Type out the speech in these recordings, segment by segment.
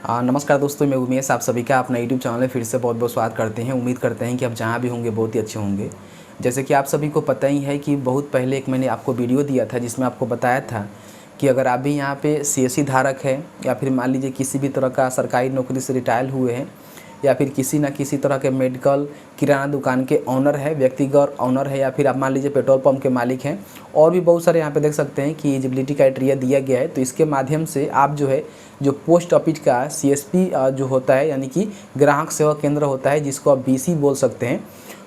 नमस्कार दोस्तों, मैं उमेश आप सभी का अपना यूट्यूब चैनल में फिर से बहुत बहुत स्वागत करते हैं। उम्मीद करते हैं कि आप जहाँ भी होंगे बहुत ही अच्छे होंगे। जैसे कि आप सभी को पता ही है कि बहुत पहले एक मैंने आपको वीडियो दिया था जिसमें आपको बताया था कि अगर आप भी यहाँ पे सीएससी धारक है या फिर मान लीजिए किसी भी तरह का सरकारी नौकरी से रिटायर हुए हैं या फिर किसी न किसी तरह के मेडिकल किराना दुकान के ऑनर है, व्यक्तिगत ऑनर है, या फिर आप मान लीजिए पेट्रोल पंप के मालिक हैं, और भी बहुत सारे यहाँ पे देख सकते हैं कि एलिजिबिलिटी क्राइटेरिया दिया गया है। तो इसके माध्यम से आप जो है जो पोस्ट ऑफिस का सीएसपी जो होता है, यानी कि ग्राहक सेवा केंद्र होता है, जिसको आप बीसी बोल सकते हैं,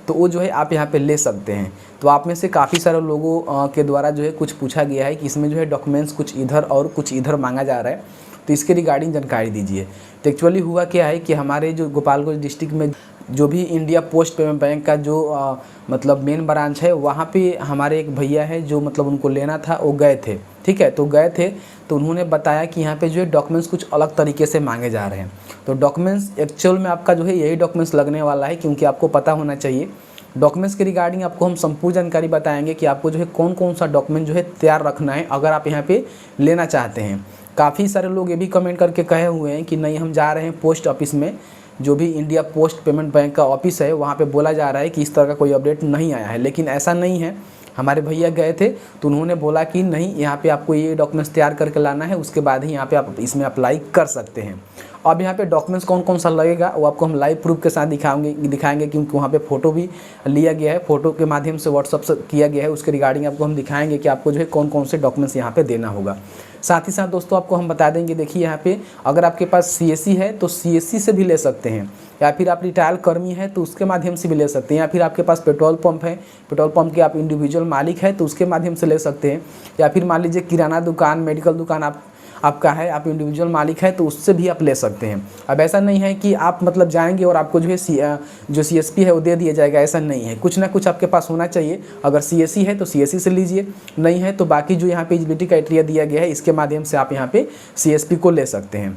तो वो जो है आप यहाँ पे ले सकते हैं। तो आप में से काफ़ी सारे लोगों के द्वारा जो है कुछ पूछा गया है कि इसमें जो है डॉक्यूमेंट्स कुछ इधर और कुछ इधर मांगा जा रहा है, तो इसके रिगार्डिंग जानकारी दीजिए। तो एक्चुअली हुआ क्या है कि हमारे जो गोपालगंज डिस्ट्रिक्ट में जो भी इंडिया पोस्ट पेमेंट बैंक का जो मतलब मेन ब्रांच है, वहाँ पे हमारे एक भैया है जो मतलब उनको लेना था, वो गए थे। ठीक है, तो गए थे तो उन्होंने बताया कि यहाँ पे जो है डॉक्यूमेंट्स कुछ अलग तरीके से मांगे जा रहे हैं। तो डॉक्यूमेंट्स एक्चुअल में आपका जो है यही डॉक्यूमेंट्स लगने वाला है, क्योंकि आपको पता होना चाहिए डॉक्यूमेंट्स के रिगार्डिंग आपको हम संपूर्ण जानकारी बताएंगे कि आपको जो है कौन कौन सा डॉक्यूमेंट जो है तैयार रखना है अगर आप यहाँ पे लेना चाहते हैं। काफ़ी सारे लोग ये भी कमेंट करके कहे हुए हैं कि नहीं, हम जा रहे हैं पोस्ट ऑफिस में, जो भी इंडिया पोस्ट पेमेंट बैंक का ऑफिस है वहाँ पे बोला जा रहा है कि इस तरह का कोई अपडेट नहीं आया है, लेकिन ऐसा नहीं है। हमारे भैया गए थे तो उन्होंने बोला कि नहीं, यहाँ पे आपको ये डॉक्यूमेंट्स तैयार करके लाना है, उसके बाद ही यहाँ पे आप इसमें अप्लाई कर सकते हैं। अब यहाँ पे डॉक्यूमेंट्स कौन कौन सा लगेगा वो आपको हम लाइव प्रूफ के साथ दिखाएंगे, क्योंकि वहाँ पे फ़ोटो भी लिया गया है, फ़ोटो के माध्यम से व्हाट्सअप से किया गया है। उसके रिगार्डिंग आपको हम दिखाएंगे कि आपको जो है कौन कौन से डॉक्यूमेंट्स यहाँ पे देना होगा। साथ ही साथ दोस्तों आपको हम बता देंगे, देखिए यहाँ पे अगर आपके पास सीएससी है तो सीएससी से भी ले सकते हैं, या फिर आप रिटायर कर्मी है तो उसके माध्यम से भी ले सकते हैं, या फिर आपके पास पेट्रोल पंप है, पेट्रोल पंप के आप इंडिविजुअल मालिक है तो उसके माध्यम से ले सकते हैं, या फिर मान लीजिए किराना दुकान, मेडिकल दुकान आपका है, आप इंडिविजुअल मालिक है तो उससे भी आप ले सकते हैं। अब ऐसा नहीं है कि आप मतलब जाएंगे और आपको जो है जो सीएसपी है वो दे दिया जाएगा, ऐसा नहीं है। कुछ ना कुछ आपके पास होना चाहिए। अगर सीएससी है तो सीएससी से लीजिए, नहीं है तो बाकी जो यहाँ पे एलिजिबिलिटी क्राइटेरिया दिया गया है इसके माध्यम से आप यहाँ पे सीएसपी को ले सकते हैं।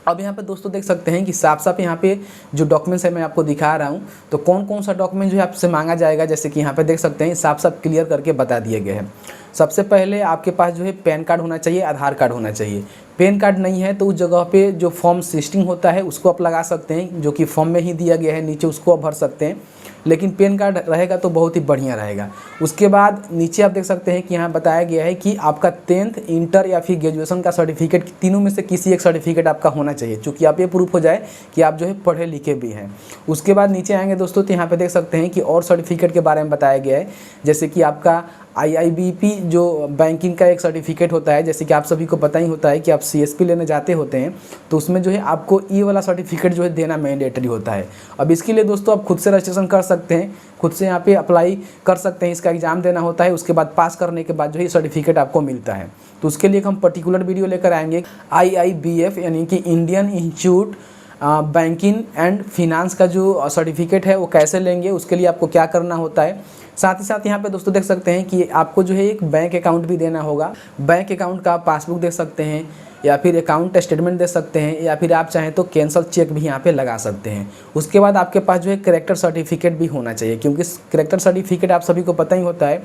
अब यहाँ पे दोस्तों देख सकते हैं कि साफ साफ यहाँ पे जो डॉक्यूमेंट्स है मैं आपको दिखा रहा हूँ, तो कौन कौन सा डॉक्यूमेंट जो है आपसे मांगा जाएगा, जैसे कि यहाँ पे देख सकते हैं साफ साफ क्लियर करके बता दिया गया है। सबसे पहले आपके पास जो है पैन कार्ड होना चाहिए, आधार कार्ड होना चाहिए। पैन कार्ड नहीं है तो उस जगह पे जो फॉर्म 16 होता है उसको आप लगा सकते हैं, जो कि फॉर्म में ही दिया गया है, नीचे उसको आप भर सकते हैं, लेकिन पैन कार्ड रहेगा तो बहुत ही बढ़िया रहेगा। उसके बाद नीचे आप देख सकते हैं कि यहाँ बताया गया है कि आपका 10th, इंटर या फिर ग्रेजुएशन का सर्टिफिकेट, तीनों में से किसी एक सर्टिफिकेट आपका होना चाहिए, चूँकि आप ये प्रूफ हो जाए कि आप जो है पढ़े लिखे भी हैं। उसके बाद नीचे आएंगे दोस्तों तो यहाँ पे देख सकते हैं कि और सर्टिफिकेट के बारे में बताया गया है, जैसे कि आपका IIBP जो बैंकिंग का एक सर्टिफिकेट होता है, जैसे कि आप सभी को पता ही होता है कि आप सीएसपी लेने जाते होते हैं तो उसमें जो है आपको ये वाला सर्टिफिकेट जो है देना मैंडेटरी होता है। अब इसके लिए दोस्तों आप खुद से रजिस्ट्रेशन कर सकते हैं, खुद से यहाँ पे अप्लाई कर सकते हैं, इसका एग्ज़ाम देना होता है, उसके बाद पास करने के बाद जो है सर्टिफिकेट आपको मिलता है। तो उसके लिए हम पर्टिकुलर वीडियो लेकर आएंगे। IIBF यानी कि Indian institute banking and finance का जो सर्टिफिकेट है वो कैसे लेंगे, उसके लिए आपको क्या करना होता है। साथ ही साथ यहाँ पे दोस्तों देख सकते हैं कि आपको जो है एक बैंक अकाउंट भी देना होगा। बैंक अकाउंट का पासबुक दे सकते हैं, या फिर अकाउंट स्टेटमेंट दे सकते हैं, या फिर आप चाहें तो कैंसल चेक भी यहाँ पे लगा सकते हैं। उसके बाद आपके पास जो है कैरेक्टर सर्टिफिकेट भी होना चाहिए, क्योंकि कैरेक्टर सर्टिफिकेट आप सभी को पता ही होता है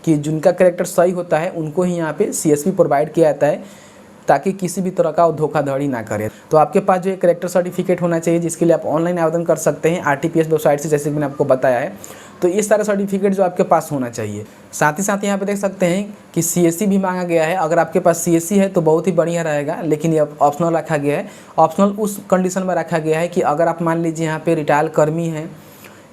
कि जिनका कैरेक्टर सही होता है उनको ही यहाँ पे सीएसपी प्रोवाइड किया जाता है, ताकि किसी भी तरह का धोखाधड़ी ना करे। तो आपके पास जो एक कैरेक्टर सर्टिफिकेट होना चाहिए, जिसके लिए आप ऑनलाइन आवेदन कर सकते हैं RTPS वेबसाइट से, जैसे कि मैंने आपको बताया है। तो ये सारे सर्टिफिकेट जो आपके पास होना चाहिए। साथ ही साथ यहाँ पे देख सकते हैं कि CSC भी मांगा गया है। अगर आपके पास CSC है तो बहुत ही बढ़िया रहेगा, लेकिन ये ऑप्शनल रखा गया है। ऑप्शनल उस कंडीशन में रखा गया है कि अगर आप मान लीजिए यहाँ पे रिटायर कर्मी हैं,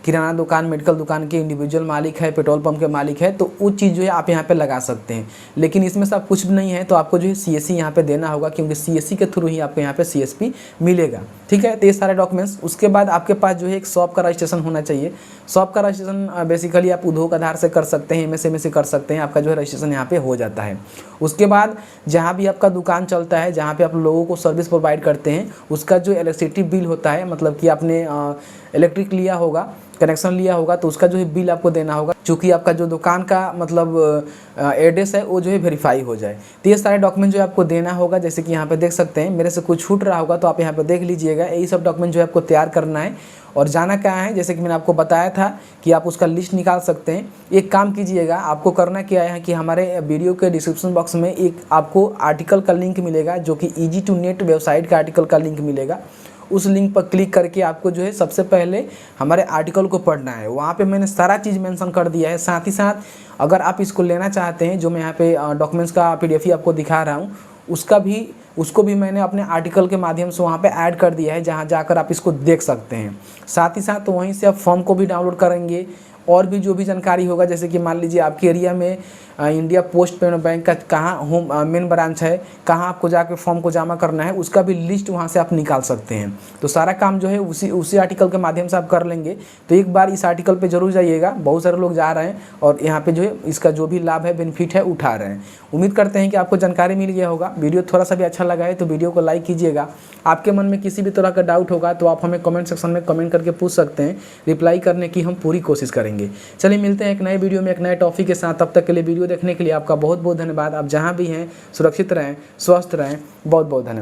किराना दुकान, मेडिकल दुकान के इंडिविजुअल मालिक है, पेट्रोल पंप के मालिक है, तो वो चीज़ जो है आप यहाँ पे लगा सकते हैं। लेकिन इसमें सब कुछ भी नहीं है तो आपको जो है CSC यहाँ पे देना होगा, क्योंकि CSC के थ्रू ही आपको यहाँ पे CSP मिलेगा। ठीक है, तो ये सारे डॉक्यूमेंट्स। उसके बाद आपके पास जो है एक शॉप का रजिस्ट्रेशन होना चाहिए। शॉप का रजिस्ट्रेशन बेसिकली आप उद्योग आधार से कर सकते हैं, MSME से कर सकते हैं, आपका जो है रजिस्ट्रेशन यहाँ पे हो जाता है। उसके बाद जहाँ भी आपका दुकान चलता है, जहाँ पे आप लोगों को सर्विस प्रोवाइड करते हैं, उसका जो इलेक्ट्रिसिटी बिल होता है, मतलब कि आपने इलेक्ट्रिक लिया होगा कनेक्शन लिया होगा तो उसका जो है बिल आपको देना होगा, चूँकि आपका जो दुकान का मतलब एड्रेस है वो जो है वेरीफाई हो जाए। तो ये सारे डॉक्यूमेंट जो है आपको देना होगा। जैसे कि यहाँ पे देख सकते हैं, मेरे से कुछ छूट रहा होगा तो आप यहाँ पे देख लीजिएगा। यही सब डॉक्यूमेंट जो है आपको तैयार करना है और जाना कहाँ है, जैसे कि मैंने आपको बताया था कि आप उसका लिस्ट निकाल सकते हैं। एक काम कीजिएगा, आपको करना क्या है कि हमारे वीडियो के डिस्क्रिप्शन बॉक्स में एक आपको आर्टिकल का लिंक मिलेगा, जो कि ईजी टू नेट वेबसाइट का आर्टिकल का लिंक मिलेगा। उस लिंक पर क्लिक करके आपको जो है सबसे पहले हमारे आर्टिकल को पढ़ना है। वहाँ पे मैंने सारा चीज़ मेंशन कर दिया है। साथ ही साथ अगर आप इसको लेना चाहते हैं, जो मैं यहाँ पे डॉक्यूमेंट्स का PDF ही आपको दिखा रहा हूँ, उसको भी मैंने अपने आर्टिकल के माध्यम से वहाँ पे ऐड कर दिया है, जहाँ जाकर आप इसको देख सकते हैं। साथ ही साथ वहीं से आप फॉर्म को भी डाउनलोड करेंगे और भी जो भी जानकारी होगा, जैसे कि मान लीजिए आपके एरिया में इंडिया पोस्ट पेमेंट बैंक का कहाँ होम मेन ब्रांच है, कहाँ आपको जाकर फॉर्म को जमा करना है, उसका भी लिस्ट वहाँ से आप निकाल सकते हैं। तो सारा काम जो है उसी आर्टिकल के माध्यम से आप कर लेंगे। तो एक बार इस आर्टिकल पे जरूर जाइएगा, बहुत सारे लोग जा रहे हैं और यहाँ पे जो है इसका जो भी लाभ है, बेनिफिट है, उठा रहे हैं। उम्मीद करते हैं कि आपको जानकारी मिल गया होगा। वीडियो थोड़ा सा भी अच्छा लगा है तो वीडियो को लाइक कीजिएगा। आपके मन में किसी भी तरह का डाउट होगा तो आप हमें कमेंट सेक्शन में कमेंट करके पूछ सकते हैं, रिप्लाई करने की हम पूरी कोशिश करेंगे। चलिए मिलते हैं एक नए वीडियो में एक नए टॉपिक के साथ। तब तक के लिए वीडियो देखने के लिए आपका बहुत बहुत धन्यवाद। आप जहाँ भी हैं सुरक्षित रहें, स्वस्थ रहें। बहुत बहुत धन्यवाद।